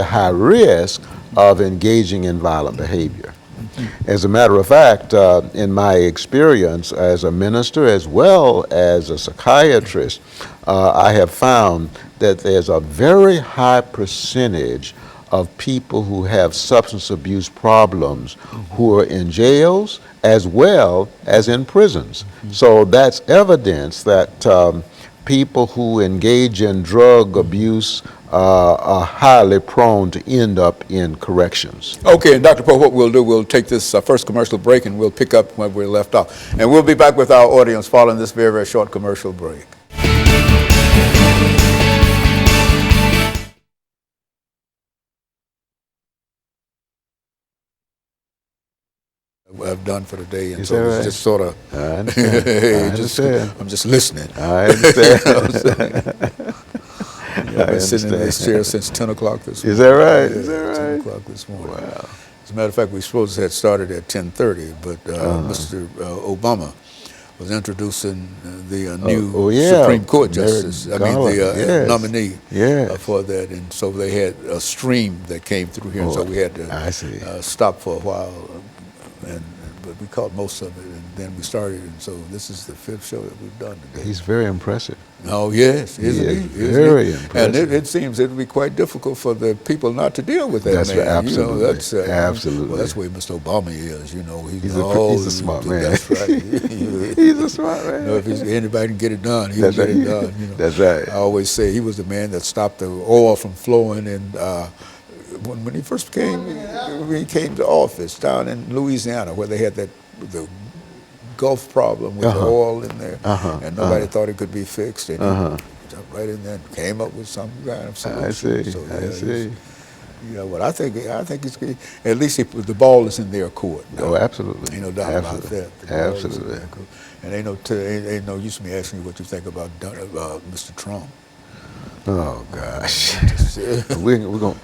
a high risk of engaging in violent behavior. As a matter of fact, in my experience as a minister as well as a psychiatrist, I have found that there's a very high percentage of people who have substance abuse problems who are in jails as well as in prisons. So that's evidence that people who engage in drug abuse are highly prone to end up in corrections. Okay, and Dr. Poe, what we'll do, we'll take this first commercial break and we'll pick up where we left off. And we'll be back with our audience following this very, very short commercial break. I've done for the day, and Is so that it's right? just sort of, I understand. I understand. I'm just listening. I understand. I've been sitting in this chair since 10 o'clock this morning. Is that right? Yeah, Is that 10 right? o'clock this morning. Wow. As a matter of fact, we supposed to have started at 10:30, but Mr. Obama was introducing the new Supreme Court justice, Yes. Nominee Yes. for that. And so they had a stream that came through here, and so we had to stop for a while. But we caught most of it, and then we started. And so this is the 5th show that we've done today. He's very impressive. Oh, yes, isn't he? Very impressive. And it seems it would be quite difficult for the people not to deal with that That's man. right, absolutely. You know, that's, absolutely. Well, that's the way Mr. Obama is, you know. He's a smart man. That's right. He's a smart man. You know, if anybody can get it done, he'll That's get right. it done. You know. That's right. I always say he was the man that stopped the oil from flowing, and when he first came, when he came to office down in Louisiana, where they had the Gulf problem with the oil in there, and nobody thought it could be fixed, and he jumped right in there and came up with some kind of solution. I see. So, I see. You know what? I think it's at least the ball is in their court. Oh, absolutely. Ain't no doubt about that. Absolutely. And ain't no use me asking you what you think about Mr. Trump. Oh gosh, we're going.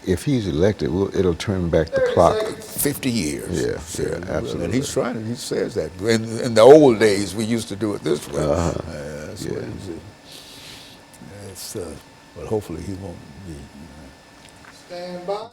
If he's elected, it'll turn back the clock 50 years. Yeah, absolutely. And he's trying to. He says that in the old days we used to do it this way. That's what he said. It's, but hopefully he won't be. Stand by.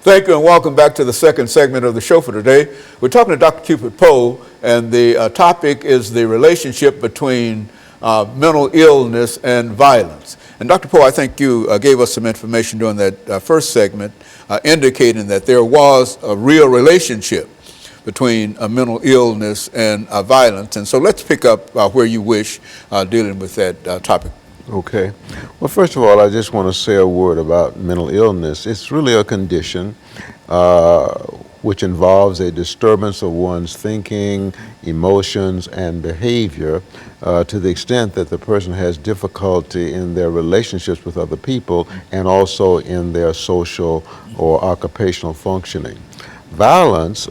Thank you and welcome back to the second segment of the show for today. We're talking to Dr. Cupid Poe, and the topic is the relationship between mental illness and violence. And Dr. Poe, I think you gave us some information during that first segment indicating that there was a real relationship between mental illness and violence. And so let's pick up where you wish dealing with that topic. Okay. Well, first of all, I just want to say a word about mental illness. It's really a condition which involves a disturbance of one's thinking, emotions, and behavior to the extent that the person has difficulty in their relationships with other people and also in their social or occupational functioning. Violence,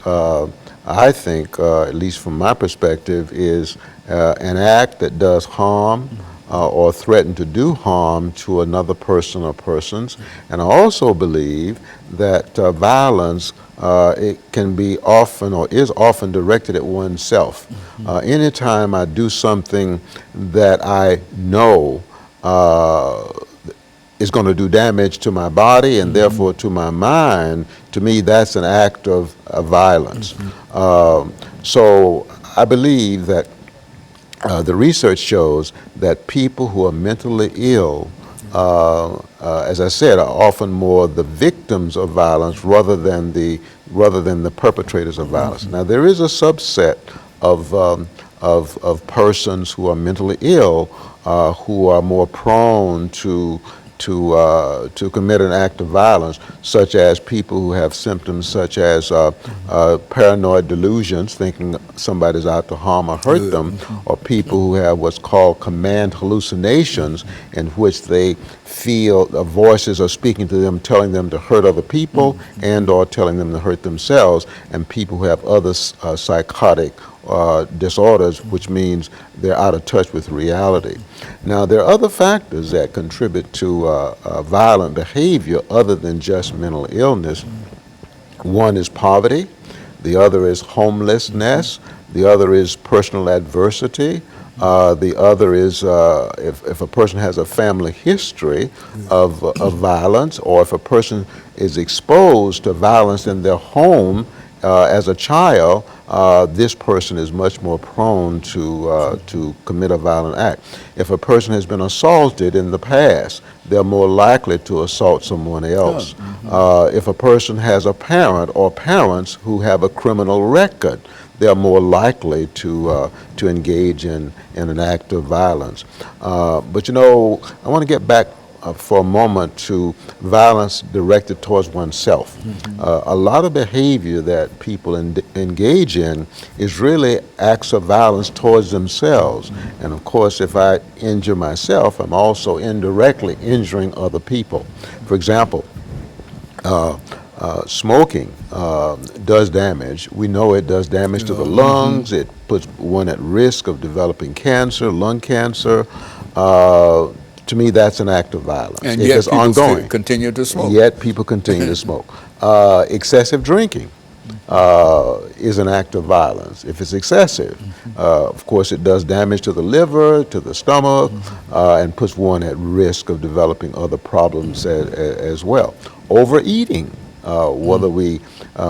I think, at least from my perspective, is an act that does harm or threaten to do harm to another person or persons. And I also believe that violence it can be often or is often directed at oneself. Anytime I do something that I know is going to do damage to my body and therefore to my mind, to me that's an act of violence. So I believe that the research shows that people who are mentally ill, as I said, are often more the victims of violence rather than the perpetrators of violence. Now, there is a subset of persons who are mentally ill who are more prone to commit an act of violence, such as people who have symptoms such as paranoid delusions, thinking somebody's out to harm or hurt them, or people who have what's called command hallucinations, in which they feel voices are speaking to them, telling them to hurt other people and or telling them to hurt themselves, and people who have other psychotic disorders, which means they're out of touch with reality. Now, there are other factors that contribute to violent behavior other than just mental illness. One is poverty, the other is homelessness, the other is personal adversity, the other is if a person has a family history of violence, or if a person is exposed to violence in their home as a child, this person is much more prone to commit a violent act. If a person has been assaulted in the past, they're more likely to assault someone else. If a person has a parent or parents who have a criminal record, they're more likely to engage in an act of violence. But you know, I want to get back for a moment to violence directed towards oneself. A lot of behavior that people engage in is really acts of violence towards themselves. And of course, if I injure myself, I'm also indirectly injuring other people. For example, smoking does damage. We know it does damage to the lungs. It puts one at risk of developing cancer, lung cancer. To me, that's an act of violence. And If yet it's people ongoing. still continue to smoke. Yet people continue to smoke. Excessive drinking is an act of violence. If it's excessive, of course, it does damage to the liver, to the stomach, and puts one at risk of developing other problems as well. Overeating, whether we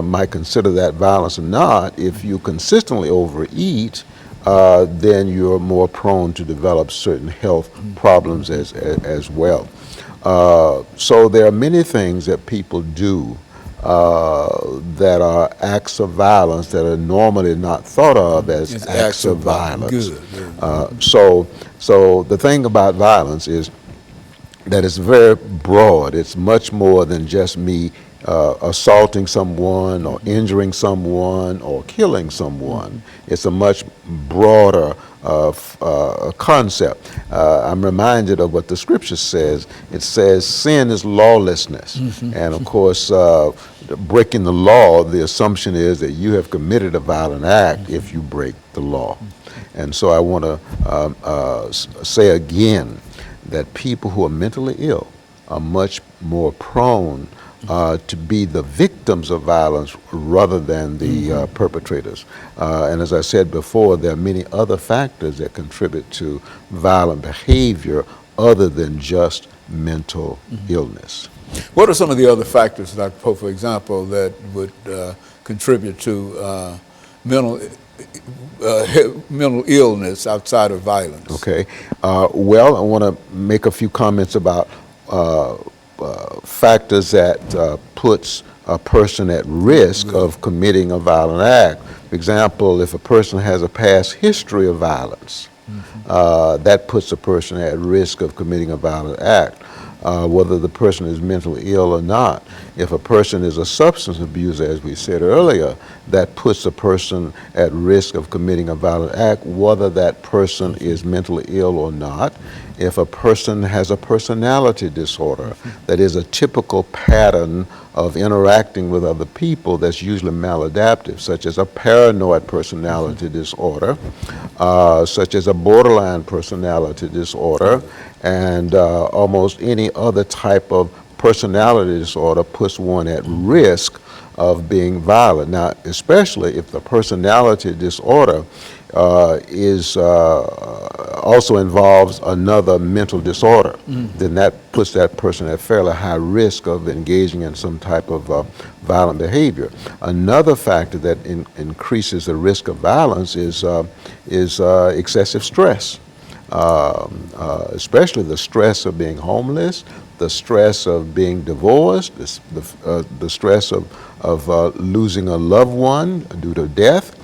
might consider that violence or not, if you consistently overeat, then you're more prone to develop certain health problems as well. So there are many things that people do that are acts of violence that are normally not thought of as It's acts of violence. Good. So the thing about violence is that it's very broad. It's much more than just me assaulting someone or injuring someone or killing someone. It's a much broader concept. I'm reminded of what the scripture says. It says sin is lawlessness. And of course, breaking the law, the assumption is that you have committed a violent act if you break the law. And so I want to say again that people who are mentally ill are much more prone to be the victims of violence rather than the perpetrators. And as I said before, there are many other factors that contribute to violent behavior other than just mental illness. What are some of the other factors, Dr. Poe, for example, that would contribute to mental illness outside of violence? Okay. Well, I want to make a few comments about factors that puts a person at risk of committing a violent act. For example, if a person has a past history of violence, that puts a person at risk of committing a violent act, whether the person is mentally ill or not. If a person is a substance abuser, as we said earlier, that puts a person at risk of committing a violent act, whether that person is mentally ill or not. If a person has a personality disorder, that is a typical pattern of interacting with other people that's usually maladaptive, such as a paranoid personality disorder, such as a borderline personality disorder, and almost any other type of personality disorder puts one at risk of being violent. Now, especially if the personality disorder also involves another mental disorder, then that puts that person at fairly high risk of engaging in some type of violent behavior. Another factor that increases the risk of violence is excessive stress, especially the stress of being homeless, the stress of being divorced, the stress of losing a loved one due to death.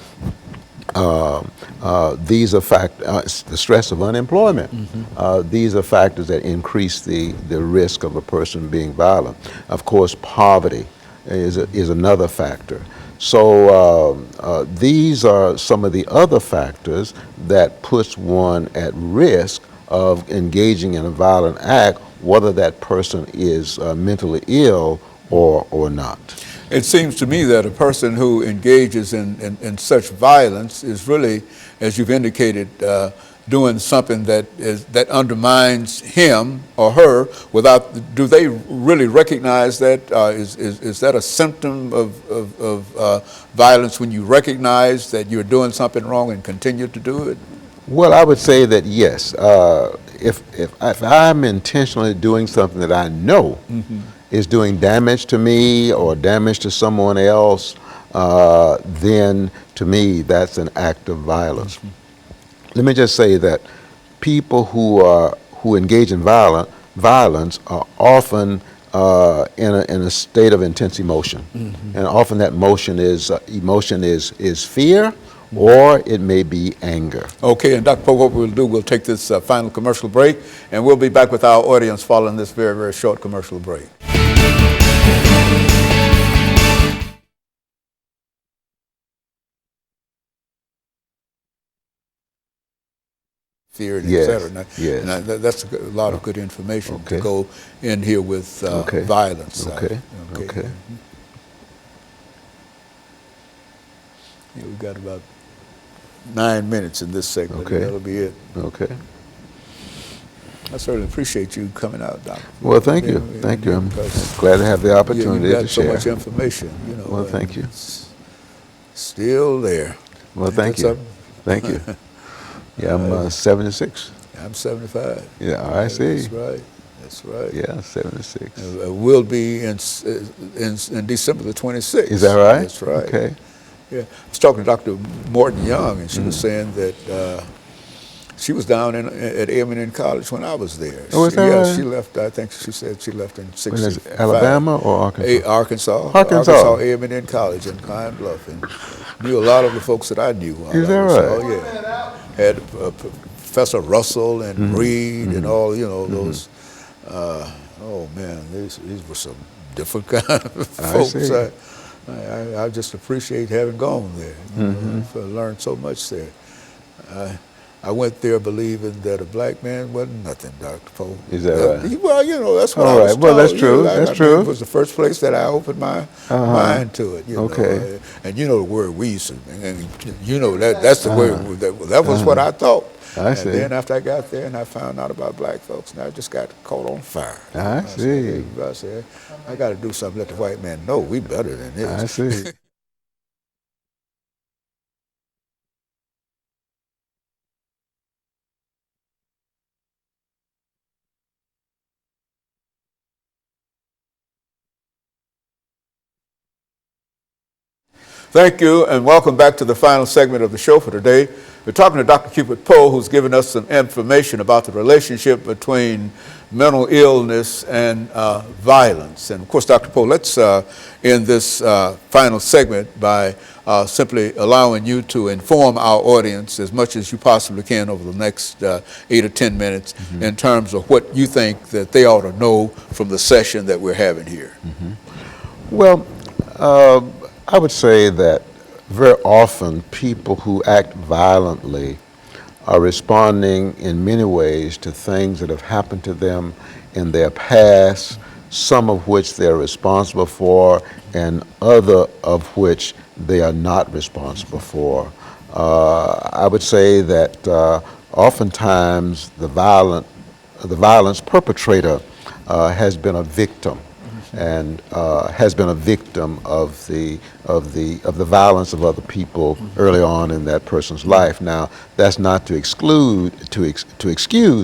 These are the stress of unemployment. These are factors that increase the risk of a person being violent. Of course, poverty is another factor. So these are some of the other factors that puts one at risk of engaging in a violent act, whether that person is mentally ill or not. It seems to me that a person who engages in such violence is really, as you've indicated, doing something that undermines him or her do they really recognize that? Is that a symptom of violence when you recognize that you're doing something wrong and continue to do it? Well, I would say that yes. If I'm intentionally doing something that I know is doing damage to me or damage to someone else, then to me that's an act of violence. Let me just say that people who engage in violence are often in a state of intense emotion, and often that emotion is fear, or it may be anger. Okay, and Dr. Poe, what we'll do, we'll take this final commercial break, and we'll be back with our audience following this very, very short commercial break. Fear and Yes, et cetera. yes. And that's a lot of good information Okay. to go in here with violence. Okay. Okay. Yeah, we've got about 9 minutes in this segment. Okay. That'll be it. Okay. I certainly appreciate you coming out, Doctor. Well, thank you. Thank you. I'm glad to have the opportunity you've got to so share. much information, you know. Well, thank you. It's still there. Well, thank you. Thank you. Yeah, I'm 76. I'm 75. Yeah, I see. That's right. That's right. Yeah, 76. We'll be in December the 26th. Is that right? That's right. Okay. Yeah, I was talking to Dr. Morton Young, and she was saying that she was down at A&M College when I was there. Oh, is that yeah, right? she left. I think she said she left in '65. When is it, Alabama or Arkansas? Arkansas. Arkansas. A&M College in Pine Bluff, and knew a lot of the folks that I knew. Is that right? Oh yeah. Had Professor Russell and Reed and all, you know, those. Oh man, these were some different kind of folks. I just appreciate having gone there. You know, I learned so much there. I went there believing that a black man wasn't nothing, Dr. Poe. Is that right? Well, you know, that's what All I was right. Well, told. that's true. You know, That's true. It was the first place that I opened my mind to it. You Okay. know, and you know the word we used to, and you know that's the word that was what I thought. I see. And then after I got there and I found out about black folks, and I just got caught on fire. I see. I said, I got to do something. Let the white man know we better than this. I see. Thank you, and welcome back to the final segment of the show for today. We're talking to Dr. Cupid Poe, who's given us some information about the relationship between mental illness and violence. And of course, Dr. Poe, let's end this final segment by simply allowing you to inform our audience as much as you possibly can over the next 8 or 10 minutes in terms of what you think that they ought to know from the session that we're having here. Well, I would say that very often people who act violently are responding in many ways to things that have happened to them in their past, some of which they're responsible for, and other of which they are not responsible for. I would say that oftentimes the violence perpetrator has been a victim, and has been a victim of the violence of other people early on in that person's life. Now, that's not to excuse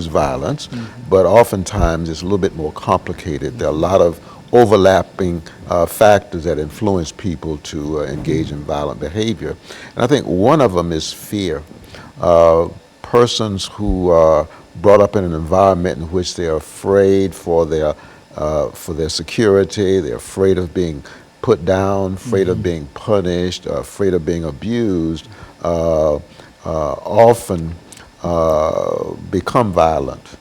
violence, but oftentimes it's a little bit more complicated. There are a lot of overlapping factors that influence people to engage in violent behavior, and I think one of them is fear. Persons who are brought up in an environment in which they are afraid for their security, they're afraid of being put down, afraid of being punished, afraid of being abused, often become violent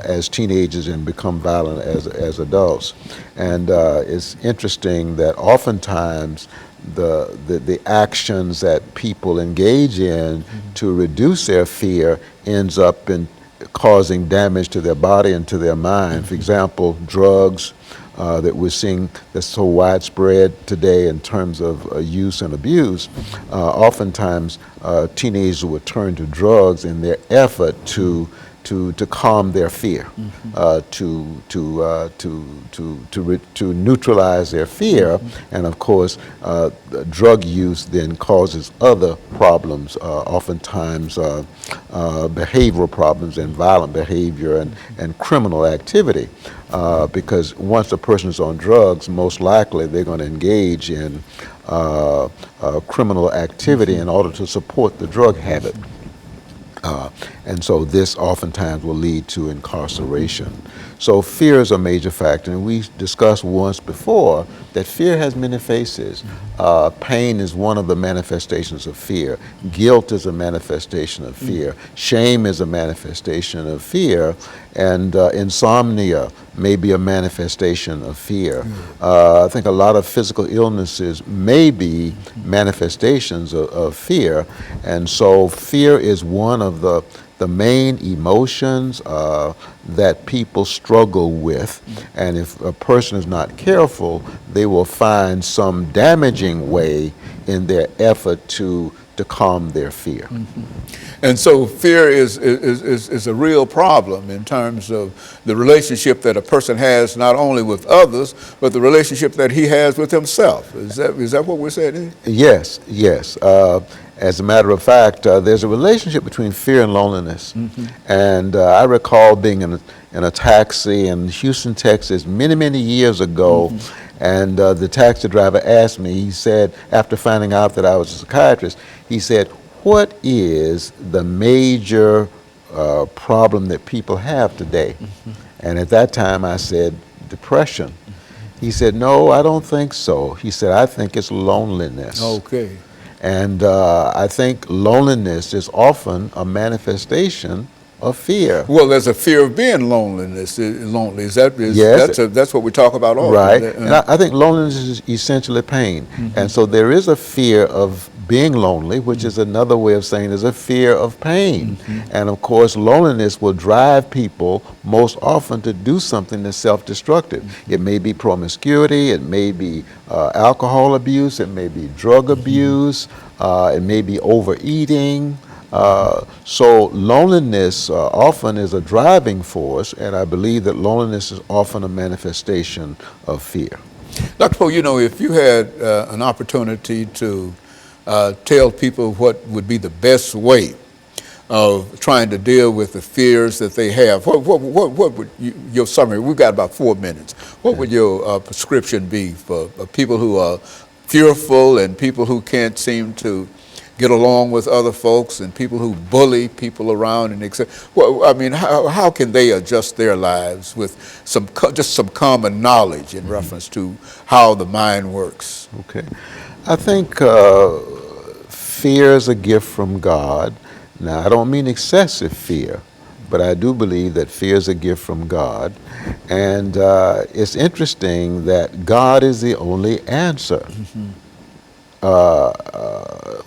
as teenagers and become violent as adults. And it's interesting that oftentimes the actions that people engage in to reduce their fear ends up in causing damage to their body and to their mind. For example, drugs, that we're seeing that's so widespread today in terms of use and abuse, oftentimes teenagers would turn to drugs in their effort to calm their fear, to neutralize their fear, and of course, drug use then causes other problems, oftentimes behavioral problems and violent behavior and criminal activity, because once a person is on drugs, most likely they're going to engage in criminal activity in order to support the drug habit. And so this oftentimes will lead to incarceration. So fear is a major factor, and we discussed once before that fear has many faces. Pain is one of the manifestations of fear. Guilt is a manifestation of fear. Shame is a manifestation of fear, and insomnia may be a manifestation of fear. I think a lot of physical illnesses may be manifestations of fear, and so fear is one of the main emotions that people struggle with, and if a person is not careful, they will find some damaging way in their effort to calm their fear. And so fear is a real problem in terms of the relationship that a person has not only with others, but the relationship that he has with himself. Is that what we're saying? Yes, yes. As a matter of fact, there's a relationship between fear and loneliness. And I recall being in a taxi in Houston, Texas, many, many years ago, and the taxi driver asked me, he said, after finding out that I was a psychiatrist, he said, "What is the major problem that people have today?" And at that time I said, "Depression." He said, "No, I don't think so." He said, "I think it's loneliness." Okay. And I think loneliness is often a manifestation of fear. Well, there's a fear of being lonely. Yes. That's what we talk about all Right. day. And I think loneliness is essentially pain. And so there is a fear of being lonely, which is another way of saying there's a fear of pain. And of course, loneliness will drive people most often to do something that's self-destructive. It may be promiscuity, it may be alcohol abuse, it may be drug abuse, it may be overeating. So loneliness often is a driving force, and I believe that loneliness is often a manifestation of fear. Dr. Poe, if you had an opportunity to tell people what would be the best way of trying to deal with the fears that they have, what would your summary? We've got about 4 minutes. What would your prescription be for people who are fearful and people who can't seem to get along with other folks and people who bully people around and etc.? Well, I mean, how can they adjust their lives with just some common knowledge in reference to how the mind works? Okay. I think fear is a gift from God. Now, I don't mean excessive fear, but I do believe that fear is a gift from God. And it's interesting that God is the only answer,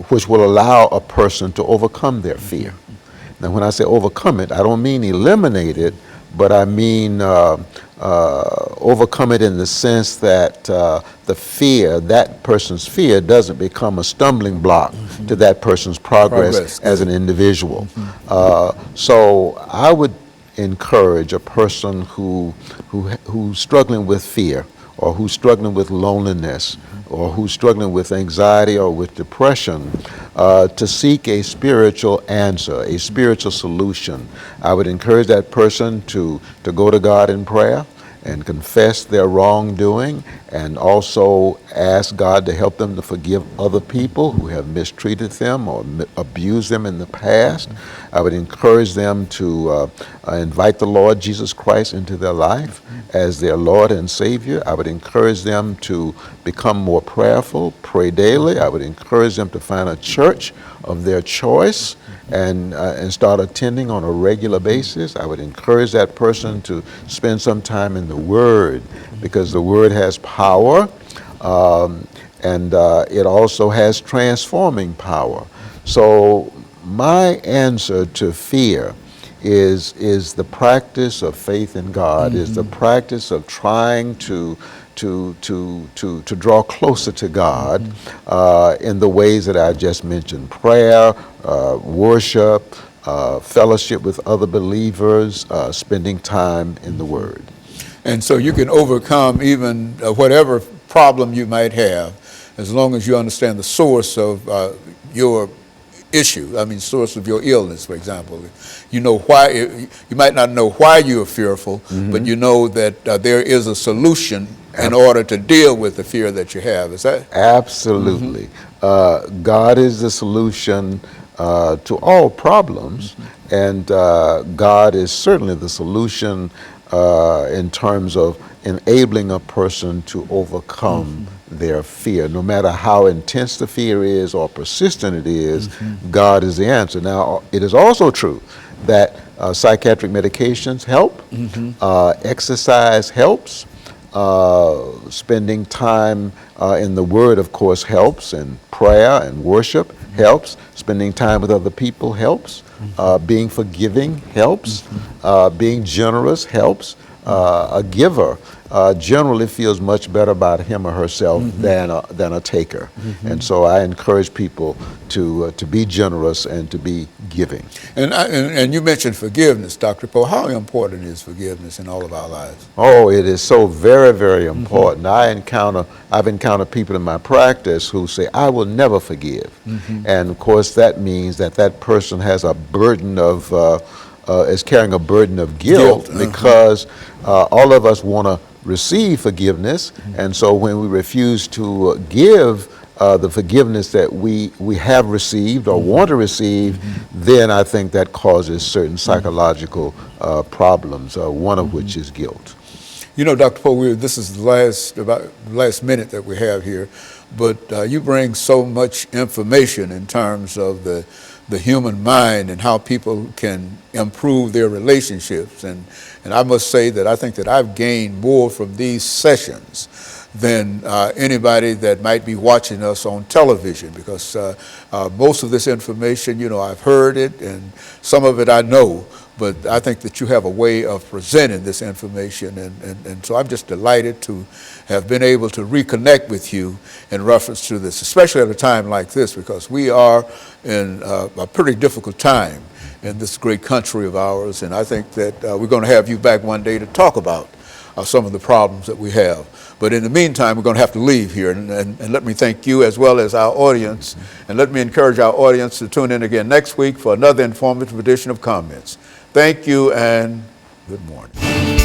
which will allow a person to overcome their fear. Now, when I say overcome it, I don't mean eliminate it, but I mean overcome it in the sense that the fear, that person's fear, doesn't become a stumbling block to that person's progress as an individual. So I would encourage a person who's struggling with fear, or who's struggling with loneliness, or who's struggling with anxiety or with depression, to seek a spiritual answer, a spiritual solution. I would encourage that person to go to God in prayer and confess their wrongdoing, and also ask God to help them to forgive other people who have mistreated them or abused them in the past. I would encourage them to invite the Lord Jesus Christ into their life as their Lord and Savior. I would encourage them to become more prayerful, pray daily. I would encourage them to find a church of their choice and start attending on a regular basis. I would encourage that person to spend some time in the Word, because the Word has power, and it also has transforming power. So my answer to fear is the practice of faith in God, is the practice of trying to draw closer to God in the ways that I just mentioned: prayer, worship, fellowship with other believers, spending time in the Word. And so you can overcome even whatever problem you might have, as long as you understand the source of your issue. I mean, source of your illness, for example. You know why. You might not know why you are fearful, but you know that there is a solution in order to deal with the fear that you have. Is that? Absolutely. God is the solution to all problems, and God is certainly the solution in terms of enabling a person to overcome their fear. No matter how intense the fear is or persistent it is, God is the answer. Now, it is also true that psychiatric medications help, exercise helps, spending time in the Word, of course, helps, and prayer and worship helps, spending time with other people helps, being forgiving helps, being generous helps. A giver generally feels much better about him or herself than a taker. And so I encourage people to be generous and to be giving. And you mentioned forgiveness, Dr. Poe. How important is forgiveness in all of our lives? Oh, it is so very, very important. I've encountered people in my practice who say, "I will never forgive." And of course that means that person has a burden of is carrying a burden of guilt, because all of us want to receive forgiveness, and so when we refuse to give the forgiveness that we have received or want to receive, then I think that causes certain psychological problems, one of which is guilt. You know, Dr. Poe, this is the last minute that we have here, but you bring so much information in terms of the human mind and how people can improve their relationships. And I must say that I think that I've gained more from these sessions than anybody that might be watching us on television, because most of this information, you know, I've heard it, and some of it I know, but I think that you have a way of presenting this information, and so I'm just delighted to have been able to reconnect with you in reference to this, especially at a time like this, because we are in a pretty difficult time in this great country of ours, and I think that we're going to have you back one day to talk about some of the problems that we have. But in the meantime, we're going to have to leave here, and let me thank you as well as our audience, and let me encourage our audience to tune in again next week for another informative edition of Comments. Thank you and good morning.